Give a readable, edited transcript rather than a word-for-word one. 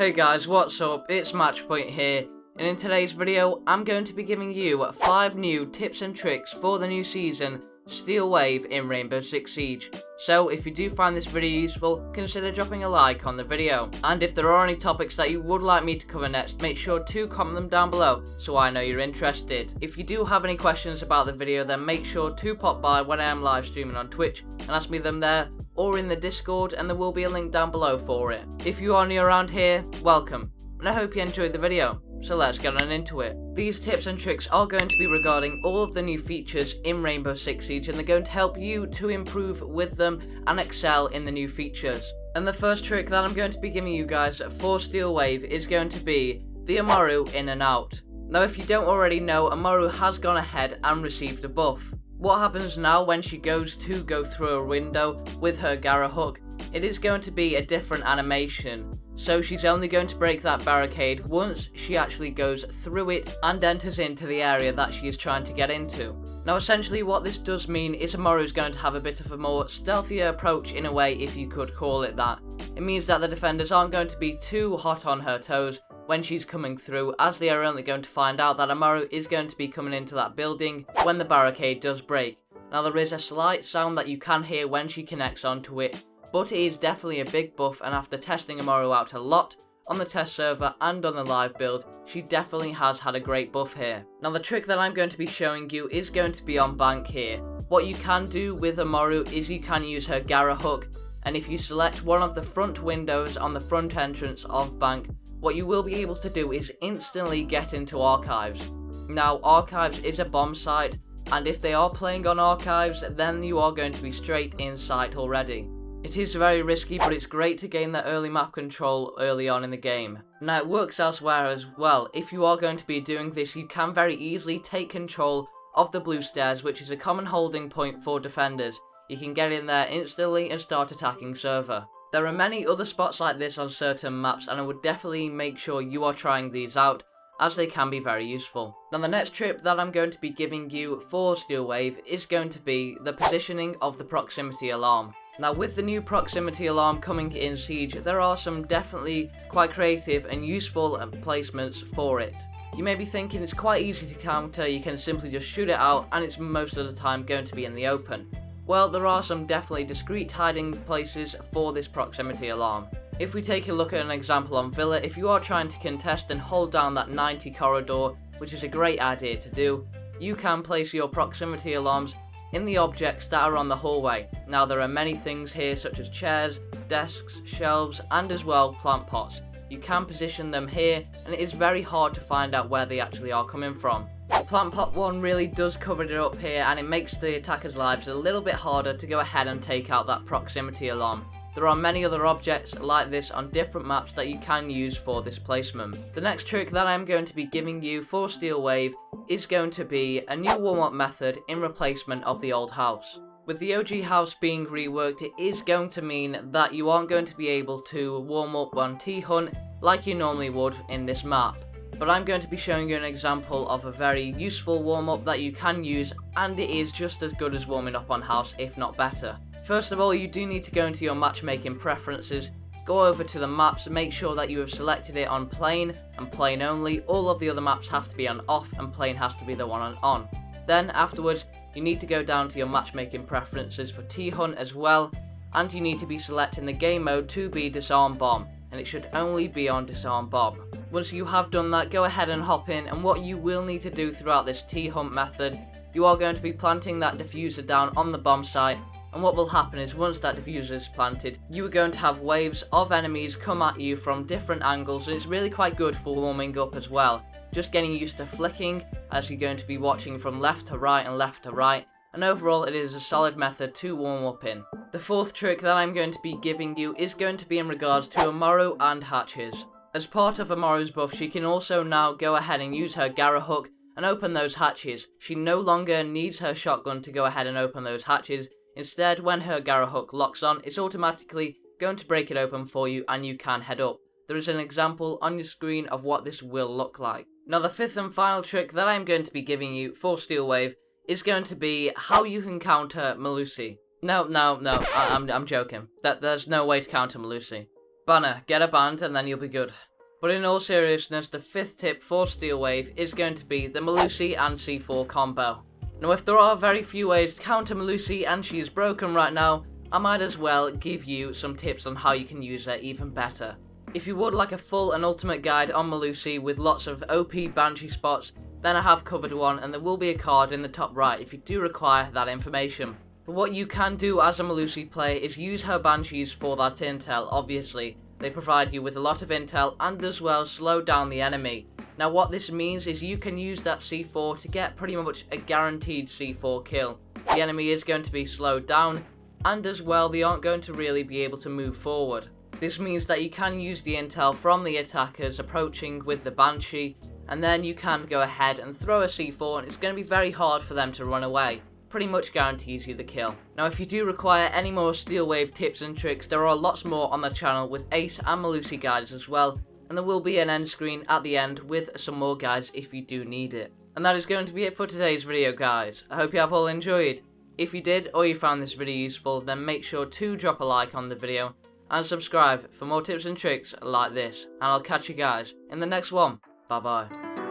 Hey guys, what's up? It's MatchPoint here, and in today's video, I'm going to be giving you 5 new tips and tricks for the new season, Steel Wave in Rainbow Six Siege. So if you do find this video useful, consider dropping a like on the video. And if there are any topics that you would like me to cover next, make sure to comment them down below so I know you're interested. If you do have any questions about the video, then make sure to pop by when I am live streaming on Twitch and ask me them there, or in the Discord, and there will be a link down below for it. If you are new around here, welcome, and I hope you enjoyed the video, so let's get on into it. These tips and tricks are going to be regarding all of the new features in Rainbow Six Siege, and they're going to help you to improve with them and excel in the new features. And the first trick that I'm going to be giving you guys for Steel Wave is going to be the Amaru In and Out. Now if you don't already know, Amaru has gone ahead and received a buff. What happens now when she goes to go through a window with her Gara hook? It is going to be a different animation. So she's only going to break that barricade once she actually goes through it and enters into the area that she is trying to get into. Now essentially what this does mean is Amaru is going to have a bit of a more stealthier approach in a way, if you could call it that. It means that the defenders aren't going to be too hot on her toes when she's coming through, as they are only going to find out that Amaru is going to be coming into that building when the barricade does break. Now there is a slight sound that you can hear when she connects onto it, but it is definitely a big buff, and after testing Amaru out a lot on the test server and on the live build, she definitely has had a great buff here. Now the trick that I'm going to be showing you is going to be on bank here. What you can do with Amaru is you can use her Gara hook, and if you select one of the front windows on the front entrance of bank, what you will be able to do is instantly get into Archives. Now Archives is a bomb site, and if they are playing on Archives, then you are going to be straight in sight already. It is very risky, but it's great to gain that early map control early on in the game. Now it works elsewhere as well. If you are going to be doing this, you can very easily take control of the blue stairs, which is a common holding point for defenders. You can get in there instantly and start attacking server. There are many other spots like this on certain maps, and I would definitely make sure you are trying these out, as they can be very useful. Now the next tip that I'm going to be giving you for Steel Wave is going to be the positioning of the proximity alarm. Now with the new proximity alarm coming in Siege, there are some definitely quite creative and useful placements for it. You may be thinking it's quite easy to counter, you can simply just shoot it out and it's most of the time going to be in the open. Well, there are some definitely discreet hiding places for this proximity alarm. If we take a look at an example on Villa, if you are trying to contest and hold down that 90 corridor, which is a great idea to do, you can place your proximity alarms in the objects that are on the hallway. Now there are many things here such as chairs, desks, shelves, and as well plant pots. You can position them here, and it is very hard to find out where they actually are coming from. The plant pot one really does cover it up here, and it makes the attackers' lives a little bit harder to go ahead and take out that proximity alarm. There are many other objects like this on different maps that you can use for this placement. The next trick that I'm going to be giving you for Steel Wave is going to be a new warm-up method in replacement of the old house. With the OG house being reworked, it is going to mean that you aren't going to be able to warm up on T-Hunt like you normally would in this map. But I'm going to be showing you an example of a very useful warm-up that you can use, and it is just as good as warming up on house, if not better. First of all, you do need to go into your matchmaking preferences, go over to the maps, make sure that you have selected it on plane and plane only. All of the other maps have to be on off and plane has to be the one on. Then afterwards, you need to go down to your matchmaking preferences for T-Hunt as well, and you need to be selecting the game mode to be disarm bomb, and it should only be on disarm bomb. Once you have done that, go ahead and hop in, and what you will need to do throughout this T-Hunt method, you are going to be planting that diffuser down on the bomb site, and what will happen is once that diffuser is planted, you are going to have waves of enemies come at you from different angles, and it's really quite good for warming up as well. Just getting used to flicking as you're going to be watching from left to right and left to right, and overall it is a solid method to warm up in. The fourth trick that I'm going to be giving you is going to be in regards to Amaru and Hatches. As part of Amaru's buff, she can also now go ahead and use her Gara hook and open those hatches. She no longer needs her shotgun to go ahead and open those hatches. Instead, when her Gara hook locks on, it's automatically going to break it open for you and you can head up. There is an example on your screen of what this will look like. Now the fifth and final trick that I'm going to be giving you for Steel Wave is going to be how you can counter Melusi. No, I'm joking. There's no way to counter Melusi. Banner, get a band and then you'll be good. But in all seriousness, the 5th tip for Steel Wave is going to be the Melusi and C4 Combo. Now if there are very few ways to counter Melusi and she is broken right now, I might as well give you some tips on how you can use her even better. If you would like a full and ultimate guide on Melusi with lots of OP Banshee spots, then I have covered one, and there will be a card in the top right if you do require that information. But what you can do as a Melusi player is use her Banshees for that intel. Obviously, they provide you with a lot of intel and as well slow down the enemy. Now what this means is you can use that C4 to get pretty much a guaranteed C4 kill. The enemy is going to be slowed down, and as well they aren't going to really be able to move forward. This means that you can use the intel from the attackers approaching with the Banshee, and then you can go ahead and throw a C4 and it's going to be very hard for them to run away. Pretty much guarantees you the kill. Now if you do require any more Steel Wave tips and tricks, there are lots more on the channel with Ace and Melusi guides as well, and there will be an end screen at the end with some more guides if you do need it. And that is going to be it for today's video, guys. I hope you have all enjoyed. If you did or you found this video useful, then make sure to drop a like on the video and subscribe for more tips and tricks like this, and I'll catch you guys in the next one. Bye bye.